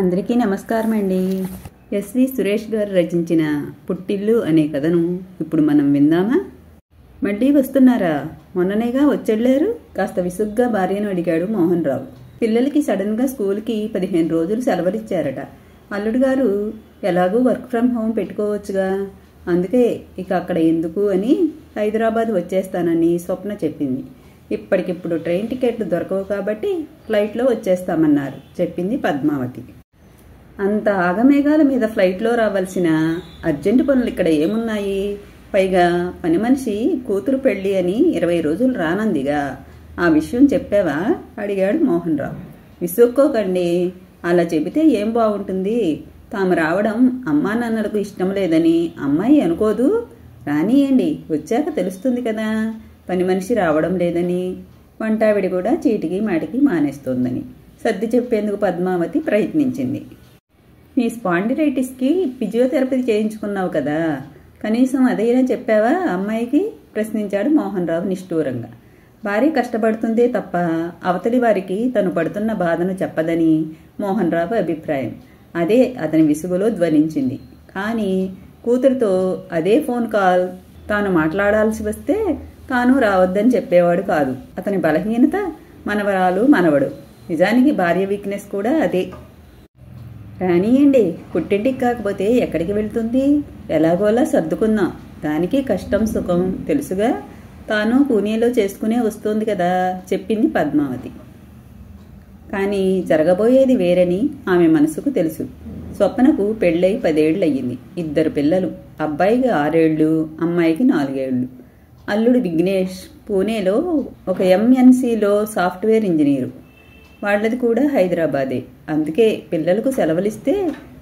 అందరికీ నమస్కారం అండి. ఎస్వి సురేష్ గారు రచించిన పుట్టిల్లు అనే కథను ఇప్పుడు మనం విందామా? మళ్ళీ వస్తున్నారా? మొన్ననేగా వచ్చెళ్ళారు. కాస్త విసుగ్గా భార్యను అడిగాడు మోహన్ రావు. పిల్లలకి సడన్గా స్కూల్కి 15 రోజులు సెలవులిచ్చారట. అల్లుడు గారు ఎలాగూ వర్క్ ఫ్రమ్ హోమ్ పెట్టుకోవచ్చుగా, అందుకే ఇక అక్కడ ఎందుకు అని హైదరాబాద్ వచ్చేస్తానని స్వప్న చెప్పింది. ఇప్పటికిప్పుడు ట్రైన్ టికెట్లు దొరకవు కాబట్టి ఫ్లైట్లో వచ్చేస్తామన్నారు చెప్పింది పద్మావతి. అంత ఆగమేఘాల మీద ఫ్లైట్లో రావాల్సిన అర్జెంటు పనులు ఇక్కడ ఏమున్నాయి? పైగా పని మనిషి కూతురు పెళ్ళి అని 20 రోజులు రానందిగా, ఆ విషయం చెప్పావా? అడిగాడు మోహన్ రావు. విసుక్కోకండి, అలా చెబితే ఏం బాగుంటుంది? తాము రావడం అమ్మా నాన్నలకు ఇష్టం లేదని అమ్మాయి అనుకోదు. రానియండి, వచ్చాక తెలుస్తుంది కదా పని మనిషి రావడం లేదని. వంటావిడి కూడా చీటికి మాటికి మానేస్తోందని సర్ది చెప్పేందుకు పద్మావతి ప్రయత్నించింది. నీ స్పాండిలైటిస్కి ఫిజియోథెరపీ చేయించుకున్నావు కదా, కనీసం అదైనా చెప్పావా అమ్మాయికి? ప్రశ్నించాడు మోహన్ రావు నిష్ఠూరంగా. భార్య కష్టపడుతుందే తప్ప అవతలి వారికి తను పడుతున్న బాధను చెప్పదని మోహన్ రావు అభిప్రాయం. అదే అతని విసుగులో ధ్వనించింది. కానీ కూతురితో అదే ఫోన్ కాల్ తాను మాట్లాడాల్సి వస్తే తాను రావద్దని చెప్పేవాడు కాదు. అతని బలహీనత మనవరాలు మనవడు. నిజానికి భార్య వీక్నెస్ కూడా అదే. రానియండి, పుట్టింటికి కాకపోతే ఎక్కడికి వెళ్తుంది? ఎలాగోలా సర్దుకుందాం. దానికి కష్టం సుఖం తెలుసుగా, తాను పూణేలో చేసుకునే వస్తుంది కదా చెప్పింది పద్మావతి. కానీ జరగబోయేది వేరని ఆమె మనసుకు తెలుసు. స్వప్నకు పెళ్ళై 10 ఏళ్ళు అయ్యింది. 2 పిల్లలు. అబ్బాయికి 6 ఏళ్ళు, అమ్మాయికి 4 ఏళ్ళు. అల్లుడు విఘ్నేష్ పూణేలో ఒక ఎంఎన్సీలో సాఫ్ట్వేర్ ఇంజనీరు. వాళ్లది కూడా హైదరాబాదే. అందుకే పిల్లలకు సెలవులిస్తే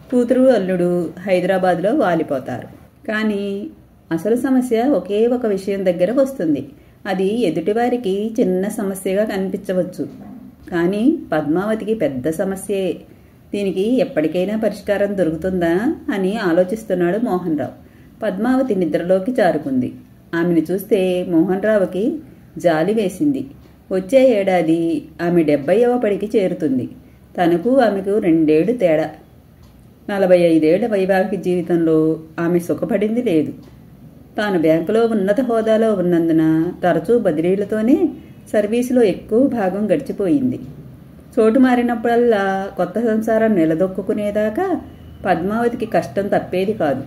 కూతురు అల్లుడు హైదరాబాద్లో వాలిపోతారు. కానీ అసలు సమస్య ఒకే ఒక విషయం దగ్గర వస్తుంది. అది ఎదుటివారికి చిన్న సమస్యగా కనిపించవచ్చు, కానీ పద్మావతికి పెద్ద సమస్యే. దీనికి ఎప్పటికైనా పరిష్కారం దొరుకుతుందా అని ఆలోచిస్తున్నాడు మోహన్ రావు. పద్మావతి నిద్రలోకి జారుకుంది. ఆమెను చూస్తే మోహన్ రావుకి జాలి వేసింది. వచ్చే ఏడాది ఆమె 70వ పడికి చేరుతుంది. తనకు ఆమెకు 2 ఏళ్లు తేడా. 45 ఏళ్ల వైవాహిక జీవితంలో ఆమె సుఖపడింది లేదు. తాను బ్యాంకులో ఉన్నత హోదాలో ఉన్నందున తరచూ బదిలీలతోనే సర్వీసులో ఎక్కువ భాగం గడిచిపోయింది. చోటు మారినప్పుడల్లా కొత్త సంసారం నిలదొక్కునేదాకా పద్మావతికి కష్టం తప్పేది కాదు.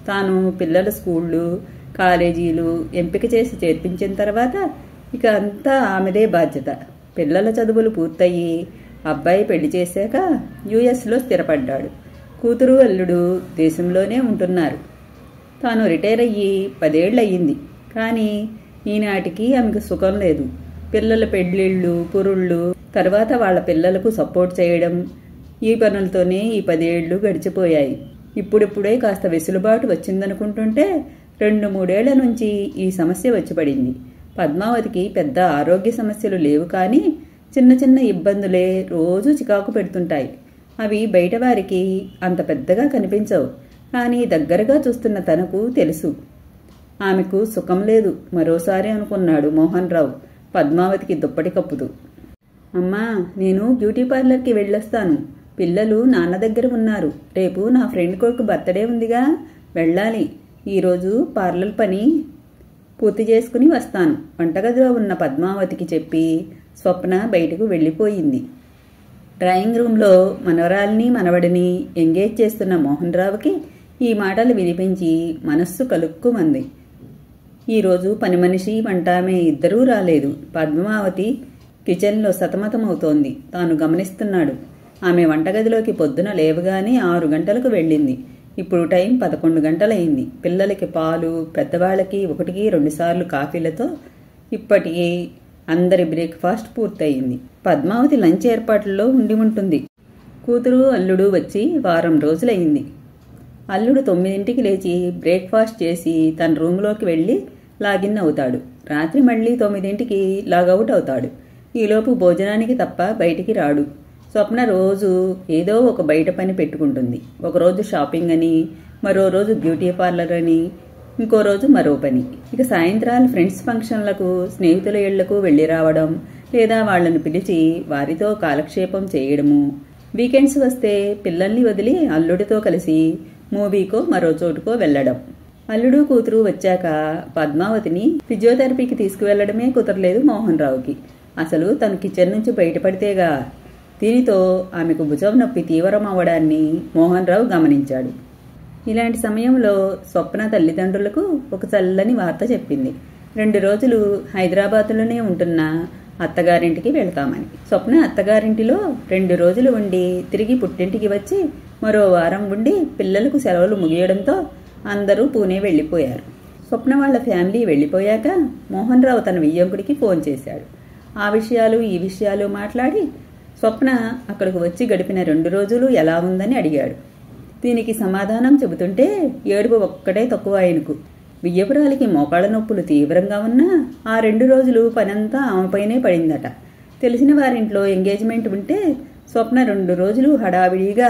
తాను పిల్లల స్కూళ్ళు కాలేజీలు ఎంపిక చేసి చేర్పించిన తర్వాత ఇక అంతా ఆమెదే బాధ్యత. పిల్లల చదువులు పూర్తయి అబ్బాయి పెళ్లి చేశాక యుఎస్లో స్థిరపడ్డాడు. కూతురు అల్లుడు దేశంలోనే ఉంటున్నారు. తాను రిటైర్ అయ్యి 10 ఏళ్ళు అయ్యింది. కానీ ఈనాటికి ఆమెకు సుఖం లేదు. పిల్లల పెళ్లిళ్ళు పురుళ్ళు, తర్వాత వాళ్ళ పిల్లలకు సపోర్ట్ చేయడం, ఈ పనులతోనే ఈ 10 ఏళ్ళు గడిచిపోయాయి. ఇప్పుడిప్పుడే కాస్త వెసులుబాటు వచ్చిందనుకుంటుంటే 2-3 ఏళ్ల నుంచి ఈ సమస్య వచ్చి పడింది. పద్మావతికి పెద్ద ఆరోగ్య సమస్యలు లేవు, కానీ చిన్న చిన్న ఇబ్బందులే రోజు చికాకు పెడుతుంటాయి. అవి బయట వారికి అంత పెద్దగా కనిపించవు, కానీ దగ్గరగా చూస్తున్న తనకు తెలుసు. ఆమెకు సుఖం లేదు మరోసారి అనుకున్నాడు మోహన్ రావు పద్మావతికి దుప్పటి కప్పుతూ. అమ్మా, నేను బ్యూటీ పార్లర్కి వెళ్ళొస్తాను. పిల్లలు నాన్న దగ్గర ఉన్నారు. రేపు నా ఫ్రెండ్ కొడుకు బర్త్డే ఉందిగా, వెళ్ళాలి. ఈరోజు పార్లర్ పని పూర్తి చేసుకుని వస్తాను. వంటగదిలో ఉన్న పద్మావతికి చెప్పి స్వప్న బయటకు వెళ్ళిపోయింది. డ్రాయింగ్ రూమ్లో మనవరాల్ని మనవడిని ఎంగేజ్ చేస్తున్న మోహన్ రావుకి ఈ మాటలు వినిపించి మనస్సు కలుక్కుమంది. ఈరోజు పని మనిషి వంటామె ఇద్దరూ రాలేదు. పద్మావతి కిచెన్లో సతమతమవుతోంది. తాను గమనిస్తున్నాడు. ఆమె వంటగదిలోకి పొద్దున లేవగానే 6 గంటలకు వెళ్ళింది. ఇప్పుడు టైం 11 గంటలైంది. పిల్లలకి పాలు, పెద్దవాళ్ళకి 1-2 సార్లు కాఫీలతో ఇప్పటికీ అందరి బ్రేక్ఫాస్ట్ పూర్తయింది. పద్మావతి లంచ్ ఏర్పాట్లలో ఉండి ఉంటుంది. కూతురు అల్లుడు వచ్చి వారం రోజులయ్యింది. అల్లుడు 9ంటికి లేచి బ్రేక్ఫాస్ట్ చేసి తన రూమ్లోకి వెళ్ళి లాగిన్ అవుతాడు. రాత్రి మళ్ళీ 9ంటికి లాగౌట్ అవుతాడు. ఈలోపు భోజనానికి తప్ప బయటికి రాడు. స్వప్న రోజు ఏదో ఒక బయట పని పెట్టుకుంటుంది. ఒకరోజు షాపింగ్ అని, మరో రోజు బ్యూటీ పార్లర్ అని, ఇంకో రోజు మరో పని. ఇక సాయంత్రాలు ఫ్రెండ్స్ ఫంక్షన్లకు, స్నేహితుల ఇళ్లకు వెళ్ళి రావడం, లేదా వాళ్లను పిలిచి వారితో కాలక్షేపం చేయడము. వీకెండ్స్ వస్తే పిల్లల్ని వదిలి అల్లుడితో కలిసి మూవీకో మరో చోటుకో వెళ్లడం. అల్లుడు కూతురు వచ్చాక పద్మావతిని ఫిజియోథెరపీకి తీసుకువెళ్లడమే కుదరలేదు మోహన్ రావుకి. అసలు తను కిచెన్ నుంచి బయటపడితేగా. దీనితో ఆమెకు భుజం నొప్పి తీవ్రం అవ్వడాన్ని మోహన్ రావు గమనించాడు. ఇలాంటి సమయంలో స్వప్న తల్లిదండ్రులకు ఒక చల్లని వార్త చెప్పింది. 2 రోజులు హైదరాబాద్లోనే ఉంటున్న అత్తగారింటికి వెళ్తామని. స్వప్న అత్తగారింటిలో 2 రోజులు ఉండి తిరిగి పుట్టింటికి వచ్చి మరో వారం ఉండి పిల్లలకు సెలవులు ముగియడంతో అందరూ పూణే వెళ్ళిపోయారు. స్వప్న వాళ్ళ ఫ్యామిలీ వెళ్ళిపోయాక మోహన్ రావు తన వియ్యంకుడికి ఫోన్ చేశాడు. ఆ విషయాలు ఈ విషయాలు మాట్లాడి స్వప్న అక్కడికి వచ్చి గడిపిన 2 రోజులు ఎలా ఉందని అడిగాడు. దీనికి సమాధానం చెబుతుంటే ఏడుపు ఒక్కటే తక్కువ ఆయనకు. వియ్యపురాలికి మోకాళ్ళ నొప్పులు తీవ్రంగా ఉన్నా ఆ 2 రోజులు పనంతా ఆమెపైనే పడిందట. తెలిసిన వారింట్లో ఎంగేజ్మెంట్ ఉంటే స్వప్న 2 రోజులు హడావిడిగా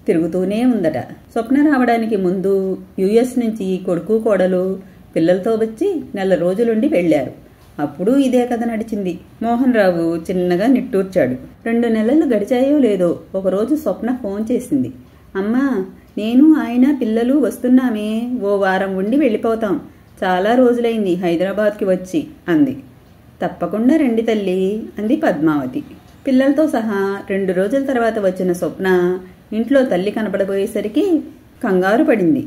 తిరుగుతూనే ఉందట. స్వప్న రావడానికి ముందు యుఎస్ నుంచి కొడుకు కోడలు పిల్లలతో వచ్చి 1 రోజులుండి వెళ్లారు. అప్పుడు ఇదే కథ నడిచింది. మోహన్ రావు చిన్నగా నిట్టూర్చాడు. 2 నెలలు గడిచాయో లేదో ఒకరోజు స్వప్న ఫోన్ చేసింది. అమ్మా, నేను ఆయన పిల్లలు వస్తున్నామే, ఓ వారం ఉండి వెళ్ళిపోతాం. చాలా రోజులైంది హైదరాబాద్కి వచ్చి అంది. తప్పకుండా రండి తల్లి అంది పద్మావతి. పిల్లలతో సహా 2 రోజుల తర్వాత వచ్చిన స్వప్న ఇంట్లో తల్లి కనపడబోయేసరికి కంగారు పడింది.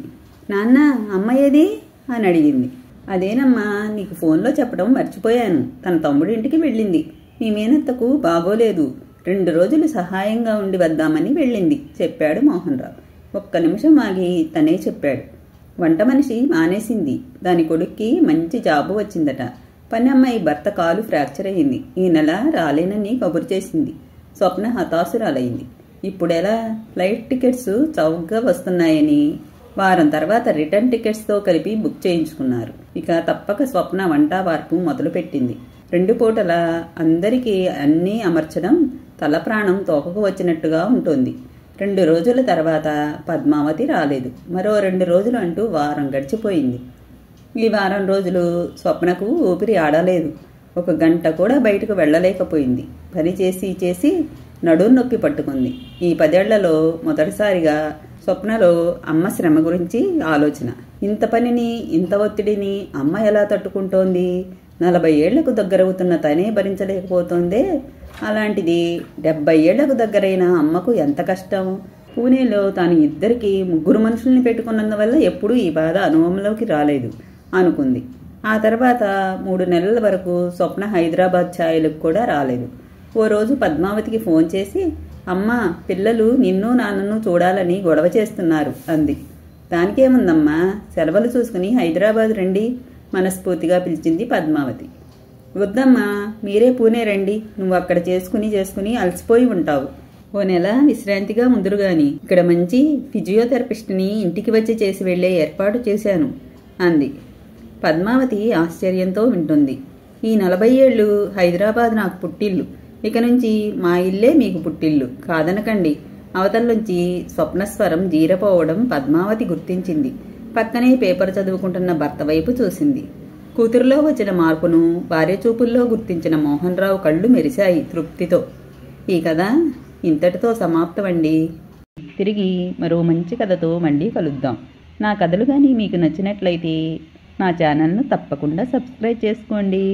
నాన్న, అమ్మ ఏది అని అడిగింది. అదేనమ్మా, నీకు ఫోన్లో చెప్పడం మర్చిపోయాను. తన తమ్ముడింటికి వెళ్ళింది. మీ మేనత్తకు బాగోలేదు. 2 రోజులు సహాయంగా ఉండి వద్దామని వెళ్ళింది చెప్పాడు మోహన్ రావు. ఒక్క నిమిషం ఆగి తనే చెప్పాడు. వంట మనిషి మానేసింది. దాని కొడుక్కి మంచి జాబు వచ్చిందట. పని అమ్మాయి భర్త కాలు ఫ్రాక్చర్ అయ్యింది. ఈ నెల రాలేనని కబురు చేసింది. స్వప్న హతాశురాలయ్యింది. ఇప్పుడెలా? ఫ్లైట్ టికెట్స్ చౌకగా వస్తున్నాయని వారం తర్వాత రిటర్న్ టికెట్స్తో కలిపి బుక్ చేయించుకున్నారు. ఇక తప్పక స్వప్న వంట వార్పు మొదలుపెట్టింది. 2 పూటల అందరికీ అన్నీ అమర్చడం తల ప్రాణం తోకకు వచ్చినట్టుగా ఉంటుంది. 2 రోజుల తర్వాత పద్మావతి రాలేదు. మరో 2 రోజులు అంటూ వారం గడిచిపోయింది. ఈ వారం రోజులు స్వప్నకు ఊపిరి ఆడలేదు. 1 గంట కూడా బయటకు వెళ్ళలేకపోయింది. పని చేసి చేసి నడుం నొప్పి పట్టుకుంది. ఈ 10 ఏళ్లలో మొదటిసారిగా స్వప్నలో అమ్మ శ్రమ గురించి ఆలోచన. ఇంత పనిని, ఇంత ఒత్తిడిని అమ్మ ఎలా తట్టుకుంటోంది? 40 ఏళ్లకు దగ్గరవుతున్న తనే భరించలేకపోతోందే. అలాంటిది 70 ఏళ్లకు దగ్గరైన అమ్మకు ఎంత కష్టం. పూణేలో తాను 3 మనుషుల్ని పెట్టుకున్నందువల్ల ఎప్పుడూ ఈ బాధ అనుభవంలోకి రాలేదు అనుకుంది. ఆ తర్వాత 3 నెలల వరకు స్వప్న హైదరాబాద్ ఛాయలకు కూడా రాలేదు. ఓ రోజు పద్మావతికి ఫోన్ చేసి, అమ్మా, పిల్లలు నిన్ను నాన్నను చూడాలని గొడవ చేస్తున్నారు అంది. దానికేముందమ్మా, సెలవులు చూసుకుని హైదరాబాద్ రండి మనస్ఫూర్తిగా పిలిచింది పద్మావతి. వద్దమ్మా, మీరే పూణే రండి. నువ్వు అక్కడ చేసుకుని అలసిపోయి ఉంటావు. ఓ నెల విశ్రాంతిగా ముందురుగాని ఇక్కడ మంచి ఫిజియోథెరపిస్ట్ని ఇంటికి వచ్చి చేసి వెళ్లే ఏర్పాటు చేశాను అంది. పద్మావతి ఆశ్చర్యంతో వింటుంది. ఈ 40 ఏళ్ళు హైదరాబాద్ నాకు పుట్టిల్లు. ఇక నుంచి మా ఇల్లే మీకు పుట్టిల్లు కాదనకండి. అవతల్లోంచి స్వప్నస్వరం జీరపోవడం పద్మావతి గుర్తించింది. పక్కనే పేపర్ చదువుకుంటున్న భర్త వైపు చూసింది. కూతురులో వచ్చిన మార్పును భార్య చూపుల్లో గుర్తించిన మోహన్ రావు కళ్ళు మెరిశాయి తృప్తితో. ఈ కథ ఇంతటితో సమాప్తమండి. తిరిగి మరో మంచి కథతో మళ్ళీ కలుద్దాం. నా కథలు కానీ మీకు నచ్చినట్లయితే నా ఛానల్ను తప్పకుండా సబ్స్క్రైబ్ చేసుకోండి.